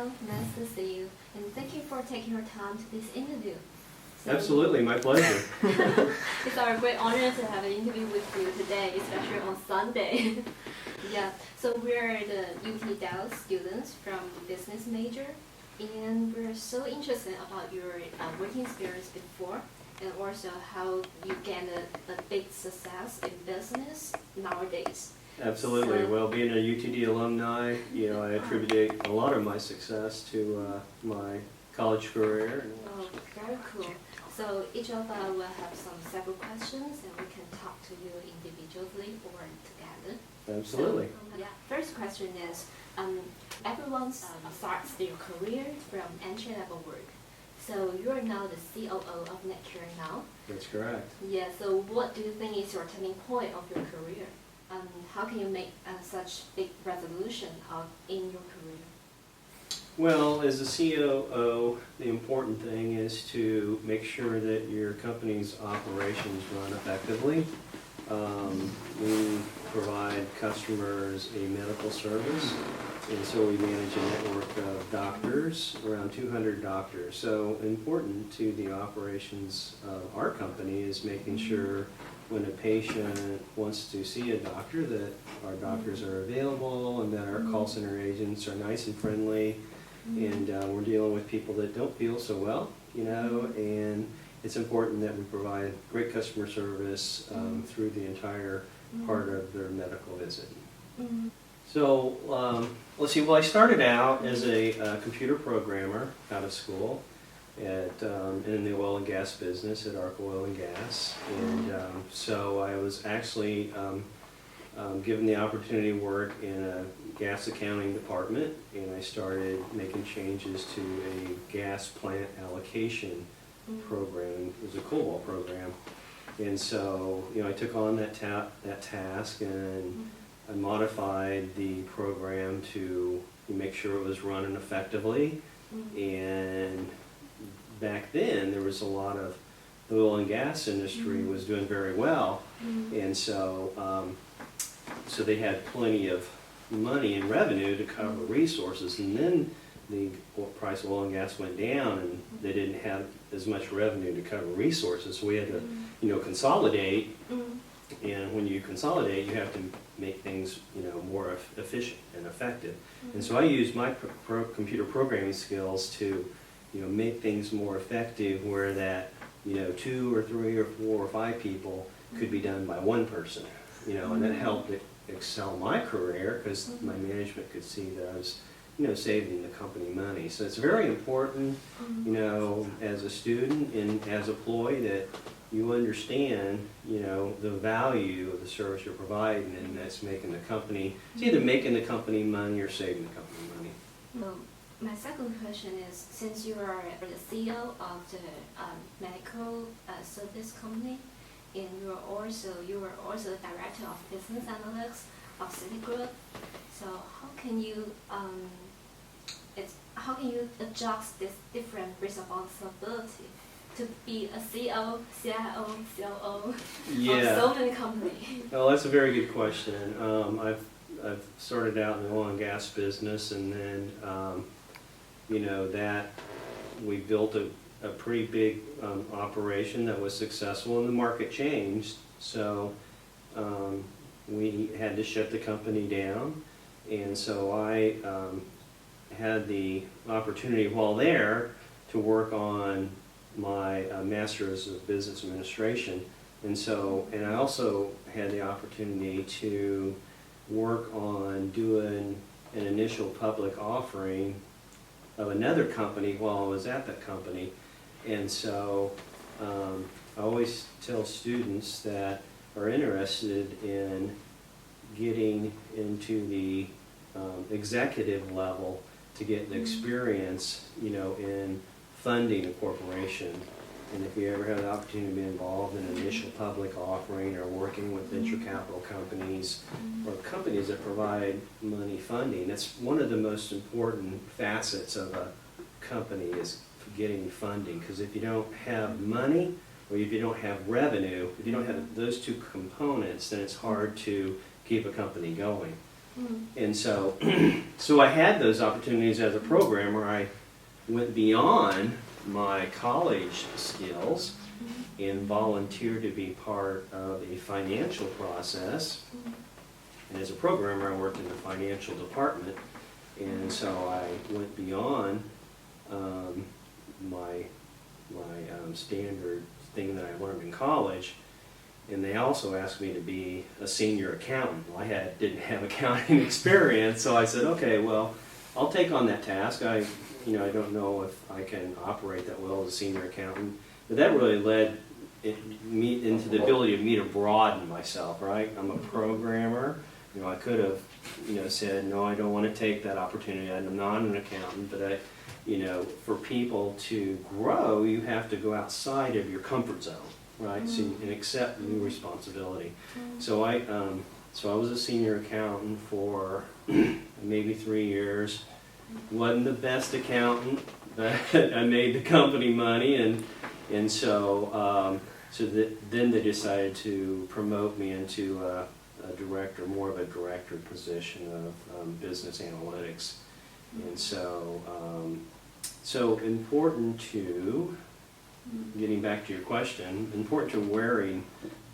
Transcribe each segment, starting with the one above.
Randall. Nice to see you. And thank you for taking your time to this interview. So, Absolutely, my pleasure. it's our great honor to have an interview with you today, especially on Sunday. Yeah, so we're the UT Dallas students from business major, and we're so interested about your working experience before, and also how you gained a big success in business nowadays. Absolutely. So, Well, being a UTD alumni, I attribute a lot of my success to my college career. oh, very cool. So each of us will have several questions, and we can talk to you individually or together. Absolutely. So, yeah. First question is, everyone starts their career from entry-level work. So you are now the COO of NetCare now. That's correct. Yeah. So what do you think is your turning point of your career? How can you make such big resolution in your career? Well, as a COO, the important thing is to make sure that your company's operations run effectively. We provide customers a medical service, and so we manage a network of doctors, around 200 doctors. So important to the operations of our company is making sure when a patient wants to see a doctor that our doctors are available and that our call center agents are nice and friendly. And we're dealing with people that don't feel so well, and it's important that we provide great customer service through the entire part of their medical visit. So let's see, well, I started out as a computer programmer out of school in the oil and gas business at Arc Oil and Gas. And so I was actually given the opportunity to work in a gas accounting department, and I started making changes to a gas plant allocation program. It was a COBOL program. And so, I took on that task, and I modified the program to make sure it was running effectively. And back then, there was a lot of the oil and gas industry was doing very well, and so so they had plenty of money and revenue to cover resources, and then the price of oil and gas went down, and they didn't have as much revenue to cover resources. So we had to, consolidate. And when you consolidate, you have to make things, more efficient and effective. And so I used my computer programming skills to, make things more effective, where that, 2 or 3 or 4 or 5 people could be done by one person. And that helped excel my career because my management could see that I was, saving the company money. So it's very important, as a student and as an employee that you understand, the value of the service you're providing, and that's making the company, it's either making the company money or saving the company money. My second question is, since you are the CEO of the medical service company, and you are also the director of business analytics of Citigroup. So how can you adjust this different responsibility to be a CEO, CIO, COO of so many companies? Well, that's a very good question. I've started out in the oil and gas business, and then that we built a pretty big operation that was successful, and the market changed, so we had to shut the company down. And so I had the opportunity while there to work on my Master's of Business Administration, and I also had the opportunity to work on doing an initial public offering of another company while I was at that company. And so I always tell students that are interested in getting into the executive level to get the experience, in funding a corporation. And if you ever have the opportunity to be involved in an initial public offering or working with venture capital companies or companies that provide money funding, that's one of the most important facets of a company, is getting funding. Because if you don't have money, or if you don't have revenue, if you don't have those two components, then it's hard to keep a company going. And so, so I had those opportunities as a programmer. I went beyond my college skills and volunteered to be part of a financial process. And as a programmer, I worked in the financial department. And so I went beyond my standard thing that I learned in college. And they also asked me to be a senior accountant. Well, I didn't have accounting experience, so I said, okay, well, I'll take on that task. I don't know if I can operate that well as a senior accountant, but that really led me into the ability of me to broaden myself. Right? I'm a programmer. I could have, said, no, I don't want to take that opportunity. I'm not an accountant, but for people to grow, you have to go outside of your comfort zone. Right, and accept new responsibility. So I was a senior accountant for maybe 3 years. Wasn't the best accountant, but I made the company money, and so then they decided to promote me into a director, more of a director position of business analytics, and so important to. Getting back to your question, important to wearing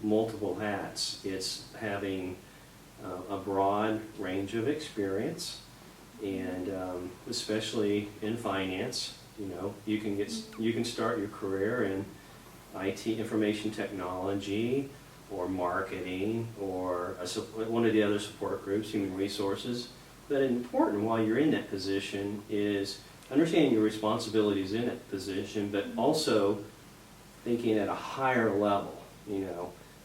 multiple hats. It's having a broad range of experience, and especially in finance, you can start your career in IT, information technology, or marketing, or one of the other support groups, human resources. But important while you're in that position is understanding your responsibilities in that position, but also thinking at a higher level,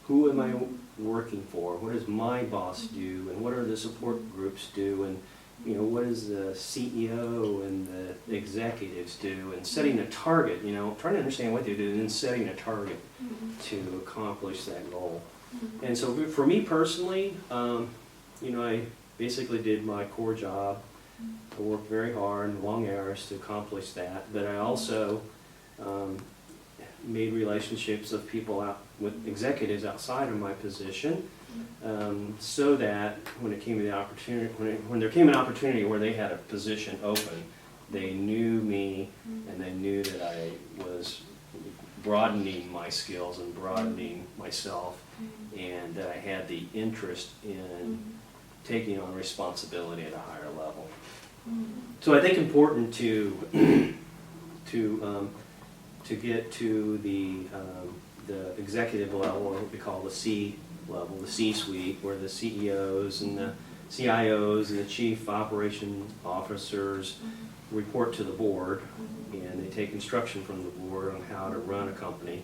who am I working for? What does my boss do? And what are the support groups do? And, what does the CEO and the executives do? And setting a target, trying to understand what they do and then setting a target to accomplish that goal. And so for me personally, I basically did my core job. I worked very hard, long hours to accomplish that, but I also made relationships of people with executives outside of my position, so that when it came to the opportunity, when there came an opportunity where they had a position open, they knew me and they knew that I was broadening my skills and broadening myself, and that I had the interest in taking on responsibility at a higher level. So I think important to get to the executive level, or what we call the C level, the C-suite, where the CEOs and the CIOs and the chief operation officers report to the board, and they take instruction from the board on how to run a company.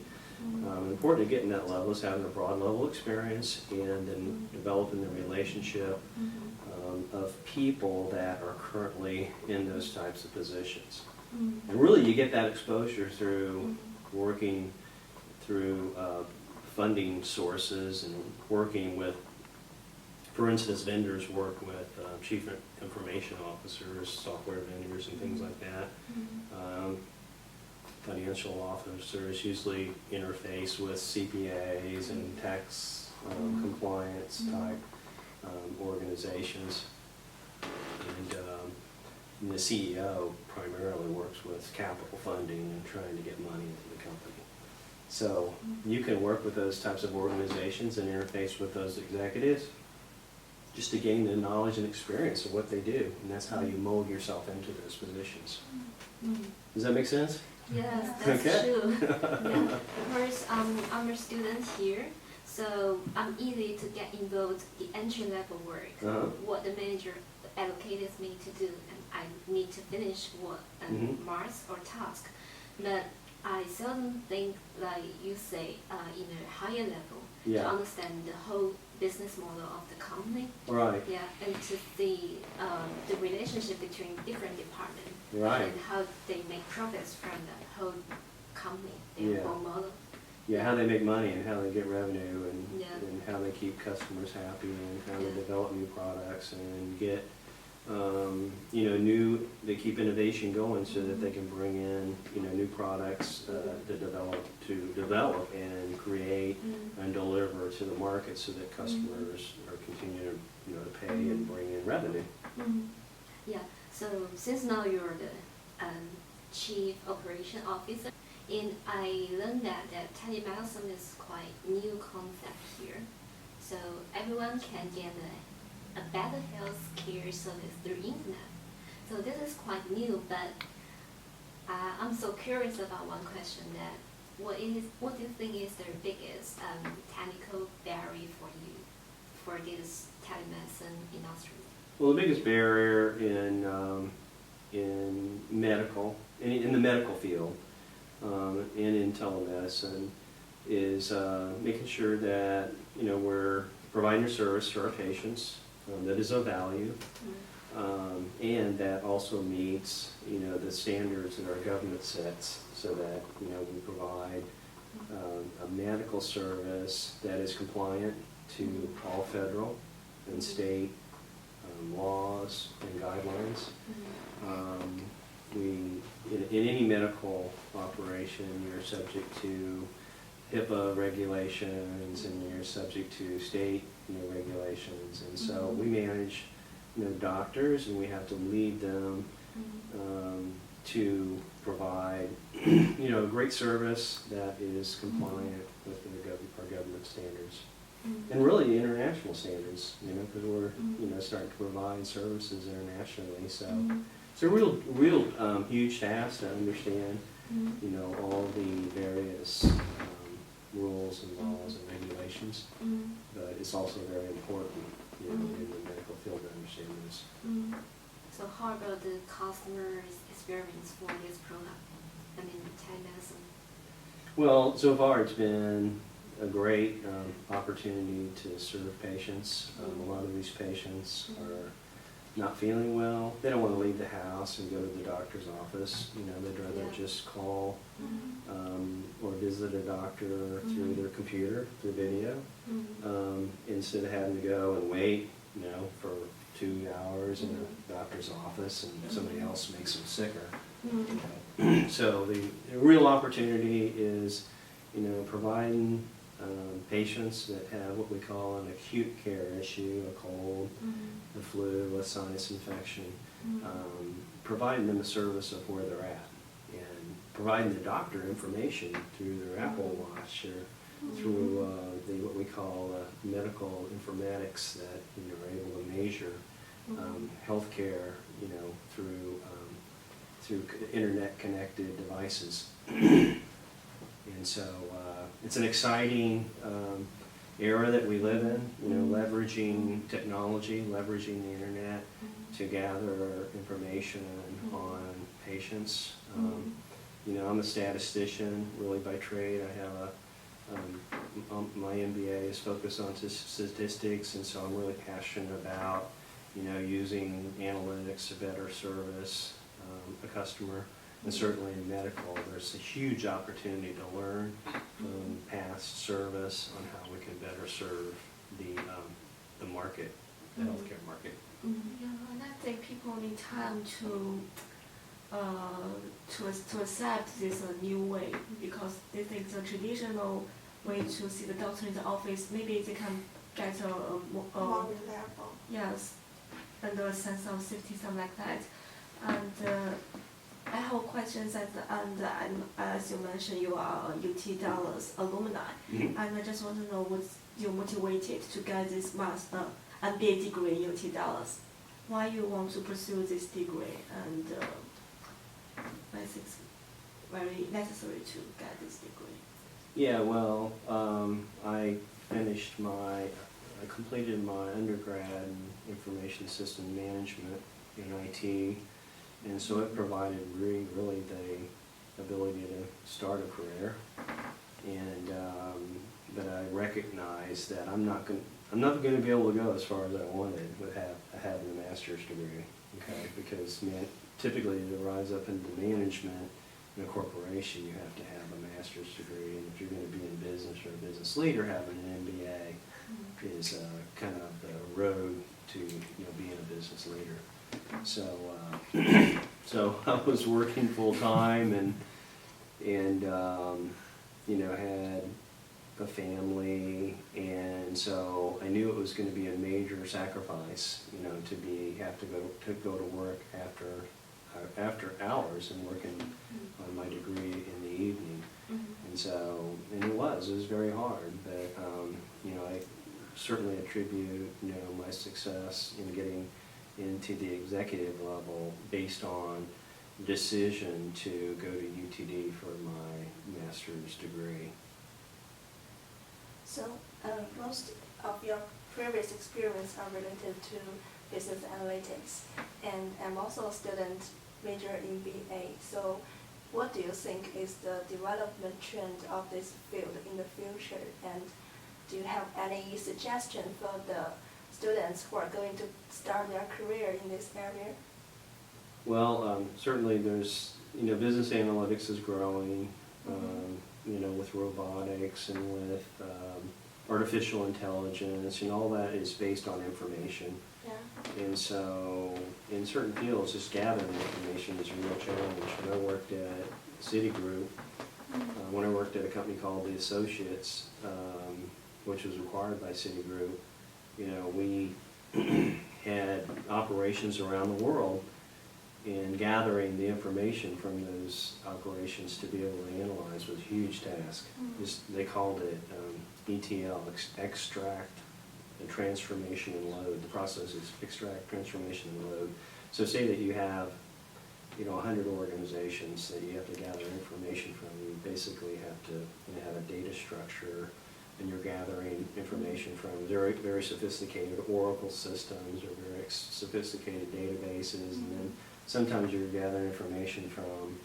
Important to get in that level is having a broad level experience, and then developing the relationship of people that are currently in those types of positions. And really you get that exposure through working through funding sources and working with, for instance, vendors work with chief information officers, software vendors and things like that. Financial officers usually interface with CPAs and tax compliance type organizations, and the CEO primarily works with capital funding and trying to get money into the company. So you can work with those types of organizations and interface with those executives just to gain the knowledge and experience of what they do, and that's how you mold yourself into those positions. Does that make sense? Yes, that's true. Yeah. Of course, I'm a student here, so I'm easy to get involved in the entry-level work, what the manager allocated me to do, and I need to finish what marks or task. But I seldom think, like you say, in a higher level, to understand the whole business model of the company. Right. Yeah, and to see the relationship between different departments. Right. And how they make profits from the whole company, their whole model. Yeah, how they make money and how they get revenue, and how they keep customers happy, and how they develop new products and get they keep innovation going so that they can bring in, new products to develop and create and deliver to the market so that customers are continuing, to pay and bring in revenue. Yeah, so since now you're the Chief Operation Officer, and I learned that telemedicine is quite new concept here. So everyone can get a better health care service through internet. So this is quite new, but I'm so curious about one question that what do you think is the biggest technical barrier for you for this telemedicine industry? Well, the biggest barrier in medical, in the medical field, and in telemedicine is making sure that we're providing a service to our patients that is of value, and that also meets the standards that our government sets, so that we provide a medical service that is compliant to all federal and state laws and guidelines. In any medical operation, you're subject to HIPAA regulations, and you're subject to state regulations, and so we manage doctors, and we have to lead them to provide a great service that is compliant with our government standards. And really international standards, because we're starting to provide services internationally. So it's a real huge task to understand all the various rules and laws and regulations. But it's also very important in the medical field to understand this. So how about the customer's experience for this product? I mean, telemedicine. Well, so far it's been a great opportunity to serve patients. A lot of these patients are not feeling well. They don't want to leave the house and go to the doctor's office. They'd rather just call or visit a doctor through their computer, through video, instead of having to go and wait, for 2 hours in a doctor's office and somebody else makes them sicker. So the real opportunity is, providing patients that have what we call an acute care issue, a cold, the flu, a sinus infection, providing them a service of where they're at, and providing the doctor information through their Apple Watch or through what we call medical informatics that are able to measure healthcare, through internet connected devices. And so it's an exciting era that we live in, leveraging technology, leveraging the internet to gather information on patients. I'm a statistician, really, by trade. I have my MBA is focused on statistics, and so I'm really passionate about, using analytics to better service a customer. And certainly in medical, there's a huge opportunity to learn from past service on how we can better serve the market, the healthcare market. Yeah, and I think people need time to accept this new way, because they think the traditional way to see the doctor in the office, maybe they can get a more reliable. Yes, and a sense of safety, something like that. And I have questions at the end, and as you mentioned, you are a UT Dallas alumni, and I just want to know what you motivated to get this master MBA degree in UT Dallas. Why you want to pursue this degree, and why it's very necessary to get this degree? Yeah, well, I completed my undergrad in information system management in IT. And so it provided really the ability to start a career, and but I recognized that I'm not going to be able to go as far as I wanted with having a master's degree. Okay, because typically to rise up into management in a corporation, you have to have a master's degree, and if you're going to be in business or a business leader, having an MBA is kind of the road to being a business leader. So, so I was working full-time and you know, had a family, and so I knew it was going to be a major sacrifice, you know, to have to go to work after hours and working on my degree in the evening. And so, and it was very hard, but you know, I certainly attribute, you know, my success in getting into the executive level based on decision to go to UTD for my master's degree. So, most of your previous experience are related to business analytics, and I'm also a student major in BA. So, what do you think is the development trend of this field in the future, and do you have any suggestion for the students who are going to start their career in this area? Well, certainly there's, you know, business analytics is growing, you know, with robotics and with artificial intelligence, and all that is based on information. Yeah. And so, in certain fields, just gathering information is a real challenge. When I worked at Citigroup, when I worked at a company called the Associates, which was acquired by Citigroup, you know, we had operations around the world, and gathering the information from those operations to be able to analyze was a huge task. They called it ETL, extract and transformation and load. The process is extract, transformation, and load. So say that you have, you know, 100 organizations that you have to gather information from. You basically have to, you know, have a data structure, and you're gathering information from very, very sophisticated Oracle systems or very sophisticated databases, and then sometimes you're gathering information from,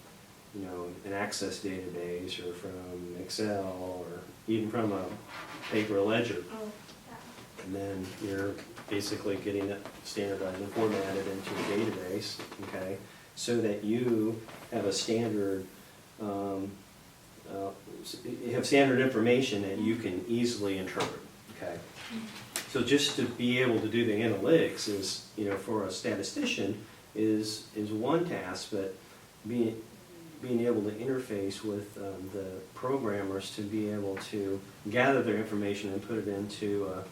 you know, an Access database or from Excel or even from a paper ledger. And then you're basically getting it standardized and formatted into a database, okay, so that you have a standard, you have standard information that you can easily interpret, okay? So just to be able to do the analytics is, you know, for a statistician is one task, but being able to interface with the programmers to be able to gather their information and put it into a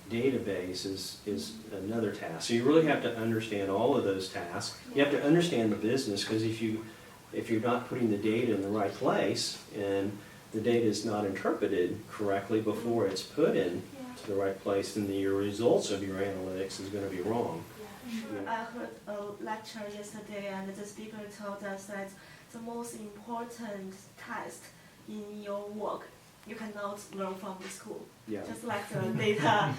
database is another task. So you really have to understand all of those tasks. You have to understand the business, because if you're not putting the data in the right place and the data is not interpreted correctly before it's put in to the right place, then your results of your analytics is going to be wrong. Sure. I heard a lecture yesterday, and the speaker told us that the most important test in your work you cannot learn from the school. Yeah. Just like the data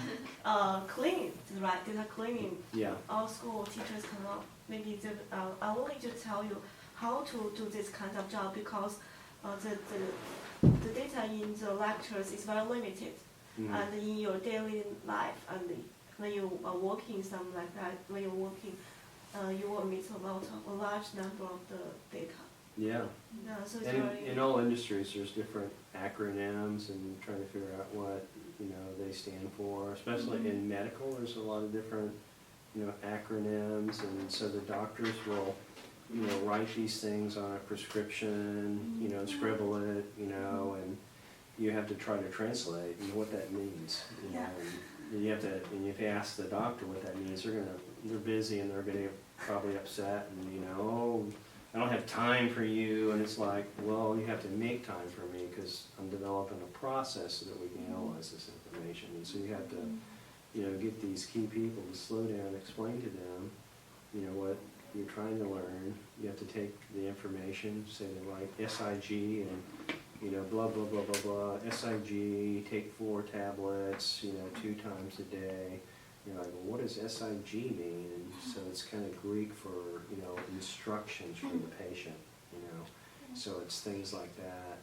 cleaning, right? Data cleaning. Yeah. All school teachers cannot. Maybe they are willing to tell you how to do this kind of job, because the data in the lectures is very limited, and in your daily life, and when you are working something like that, when you're working, you will meet a large number of the data. Yeah. Yeah, so it's And very in all industries, there's different acronyms and trying to figure out what, you know, they stand for. Especially in medical, there's a lot of different, you know, acronyms, and so the doctors will, you know, write these things on a prescription, you know, and scribble it, you know, and you have to try to translate what that means. You know, and you have to ask the doctor what that means. They're busy, and they're gonna get probably upset, and you know, oh, I don't have time for you, and it's like, well, you have to make time for me because I'm developing a process so that we can analyze this information. And so you have to, you know, get these key people to slow down, explain to them, you know, what you're trying to learn. You have to take the information, say they write SIG and, you know, blah, blah, blah, blah, blah, SIG, take 4 tablets, you know, 2 times a day. You're like, well, what does SIG mean? And so it's kind of Greek for, you know, instructions for the patient, you know. So it's things like that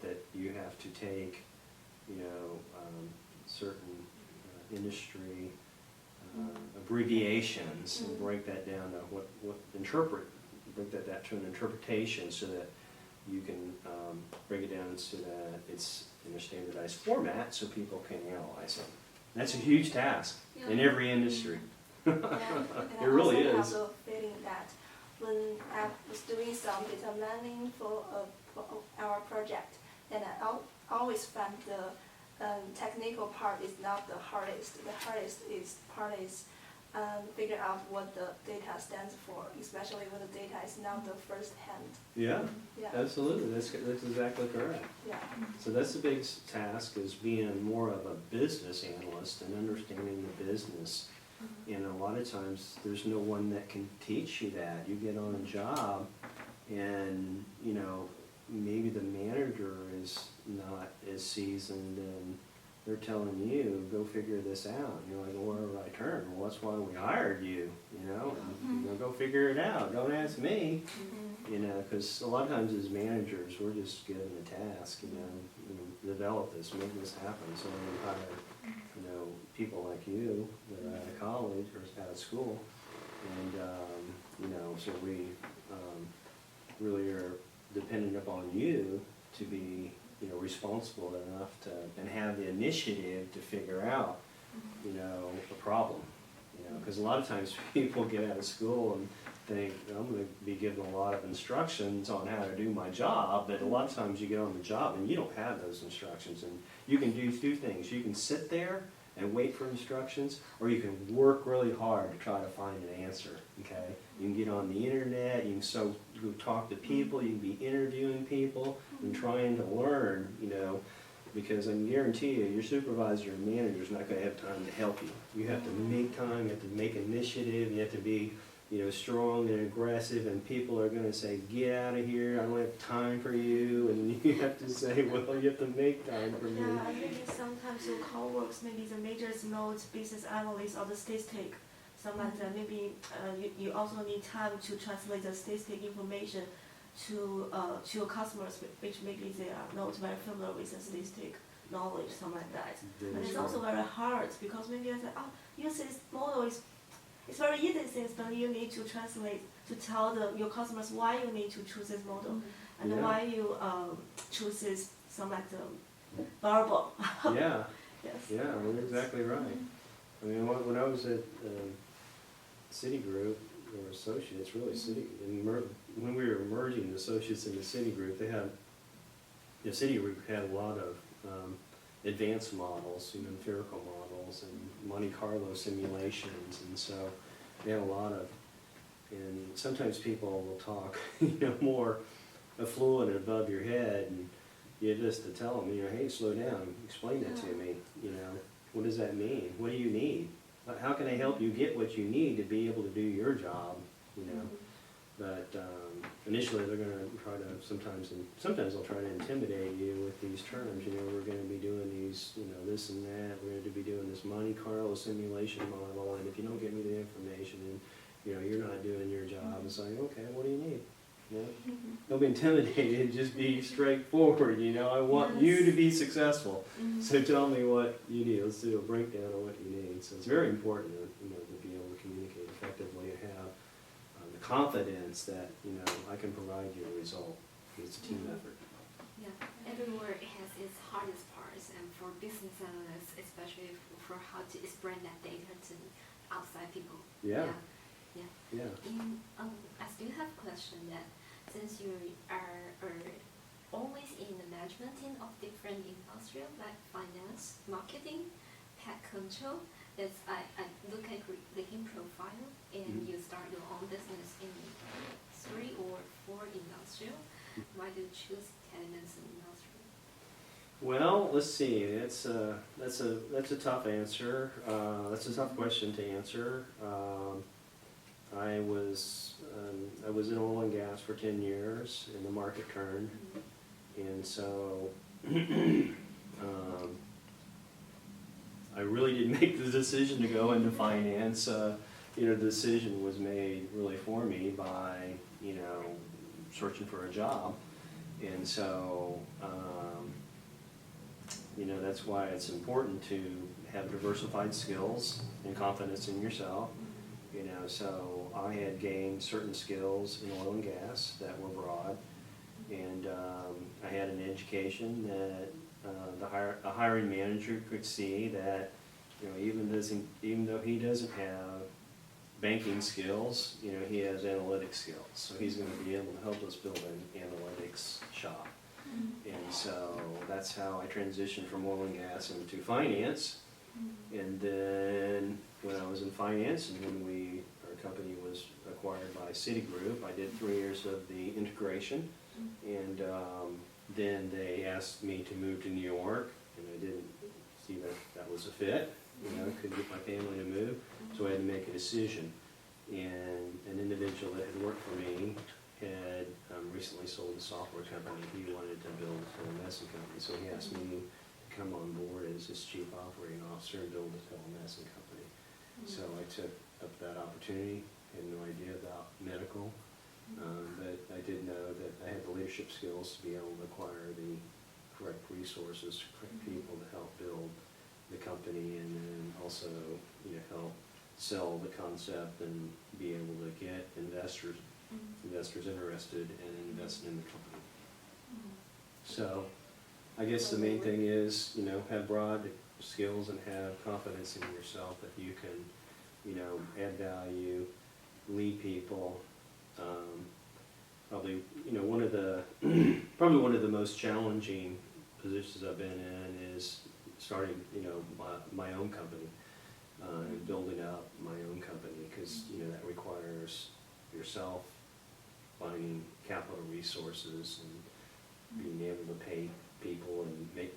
that you have to take, you know, certain industry abbreviations and break that down to break that to an interpretation so that you can break it down so that it's in a standardized format so people can analyze it. That's a huge task in every industry. And It really I is. also have the feeling that when I was doing some data mining for our project, then I always found the technical part is not the hardest. The hardest part is figure out what the data stands for, especially when the data is not the first hand. Yeah, Yeah. absolutely, that's exactly correct. Yeah. So that's the big task, is being more of a business analyst and understanding the business. And a lot of times, there's no one that can teach you that. You get on a job and, you know, maybe the manager is not as seasoned and they're telling you, go figure this out. And you're like, well, where do I turn? Well, that's why we hired you, you know, and, you know, go figure it out. Don't ask me, you know, because a lot of times as managers, we're just given a task, you know, develop this, make this happen. So we hire, you know, people like you that are out of college or out of school. And, you know, so we really are dependent upon you to be, you know, responsible enough to, and have the initiative to figure out, you know, a problem. You know, because a lot of times people get out of school and think, I'm going to be given a lot of instructions on how to do my job, but a lot of times you get on the job and you don't have those instructions. And you can do two things. You can sit there and wait for instructions, or you can work really hard to try to find an answer, okay? You can get on the internet, you can go talk to people, you can be interviewing people and trying to learn, you know, because I can guarantee you, your supervisor or manager is not going to have time to help you. You have to make time, you have to make initiative, you have to be, you know, strong and aggressive, and people are going to say, get out of here, I don't have time for you, and you have to say, well, you have to make time for me. Yeah, and maybe sometimes your co-works, maybe the majors note business analyst or the statistic, something like that. Maybe you also need time to translate the statistic information to your customers, which maybe they are not very familiar with the statistic knowledge, something like that. And it's also very hard because maybe I say, oh, use this model is. It's very easy things, but you need to translate to tell your customers why you need to choose this model and Yeah. why you choose this some like the variable. Yeah, Yes. yeah, you're exactly right. I mean, when I was at Citigroup, or Associates, really when we were merging Associates into Citigroup, they had, you know, Citigroup had a lot of advanced models, you know, empirical models and Monte Carlo simulations, and so they had a lot of, and sometimes people will talk, you know, more affluent and above your head, and you just to tell them, you know, hey, slow down, explain that to me, you know, what does that mean? What do you need? How can I help you get what you need to be able to do your job, you know? But initially they're going to try to sometimes they'll try to intimidate you with these terms. You know, we're going to be doing these, you know, this and that. We're going to be doing this Monte Carlo simulation model, and if you don't give me the information, and you know, you're not doing your job. It's like, okay, what do you need? You know? Don't be intimidated. Just be straightforward. You know, I want you to be successful. So tell me what you need. Let's do a breakdown of what you need. So it's very important, you know, to be able to communicate effectively and have the confidence that, you know, I can provide you a result. It's a team effort. Yeah, every work has its hardest parts, and for business analysts, especially for how to explain that data to outside people. Yeah. Yeah. Yeah. And I still have a question that since you are always in the management team of different industrial like finance, marketing, pet control, that's I look at your LinkedIn profile and you start your own business in 3 or 4 industrial. Why do you choose Canada's industrial? Well, let's see. That's a tough answer. That's a tough question to answer. I was in oil and gas for 10 years, and the market turned, and so I really didn't make the decision to go into finance. You know, the decision was made really for me by, you know, searching for a job, and so you know, that's why it's important to have diversified skills and confidence in yourself. You know, so I had gained certain skills in oil and gas that were broad, and I had an education that the hiring manager could see that, you know, even though he doesn't have banking skills, he has analytic skills. So he's going to be able to help us build an analytics shop. And so that's how I transitioned from oil and gas into finance. And then when I was in finance and when our company was acquired by Citigroup, I did 3 years of the integration. And then they asked me to move to New York, and I didn't see that was a fit. Couldn't get my family to move, so I had to make a decision. And an individual that had worked for me had recently sold a software company. He wanted to build a telemedicine company, so he asked me to come on board as his chief operating officer and build a telemedicine company. So I took up that opportunity. Had no idea about medical, but I did know that I had the leadership skills to be able to acquire the correct resources, correct people to help build the company, and then also help sell the concept and be able to get investors interested in investing in the company. So I guess the main thing is, have broad skills and have confidence in yourself that you can, add value, lead people. Probably, one of the most challenging positions I've been in is starting, my own company, and building up my own company, because, that requires yourself finding capital resources and being able to pay people and make,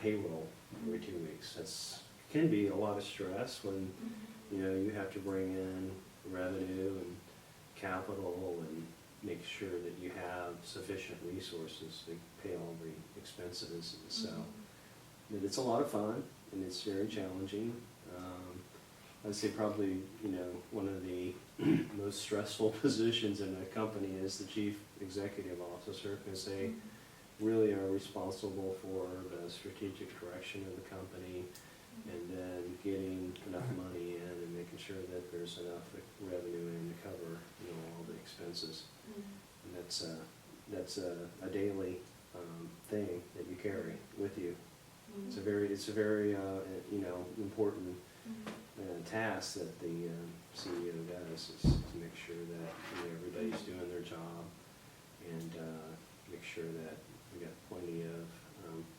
payroll every 2 weeks. Can be a lot of stress when, you have to bring in revenue and capital and make sure that you have sufficient resources to pay all the expenses. And so, but it's a lot of fun and it's very challenging. I'd say probably, one of the most stressful positions in a company is the chief executive officer, because they really are responsible for the strategic direction of the company, and then getting enough money in and making sure that there's enough revenue in to cover, all the expenses. And that's a daily thing that you carry with you. It's a very important task that the CEO does, is to make sure that everybody's doing their job, and make sure that we got plenty of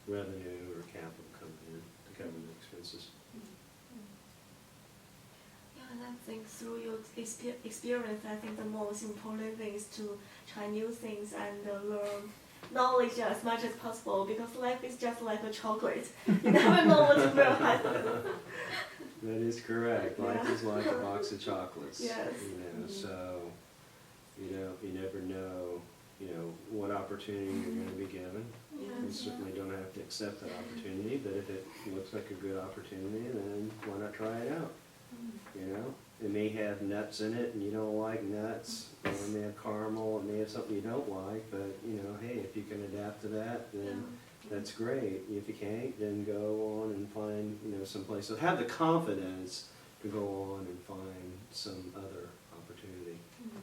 revenue or capital coming in to cover the expenses. Yeah, and I think through your experience, I think the most important thing is to try new things and learn knowledge as much as possible, because life is just like a chocolate. You never know what will happen. That is correct. Life is like a box of chocolates. Yes. So you never know, what opportunity you're going to be given. You certainly don't have to accept that opportunity, but if it looks like a good opportunity, then why not try it out? It may have nuts in it and you don't like nuts, or it may have caramel, it may have something you don't like, but hey, if you can adapt to that, then that's great. If you can't, then go on and find, some place. So have the confidence to go on and find some other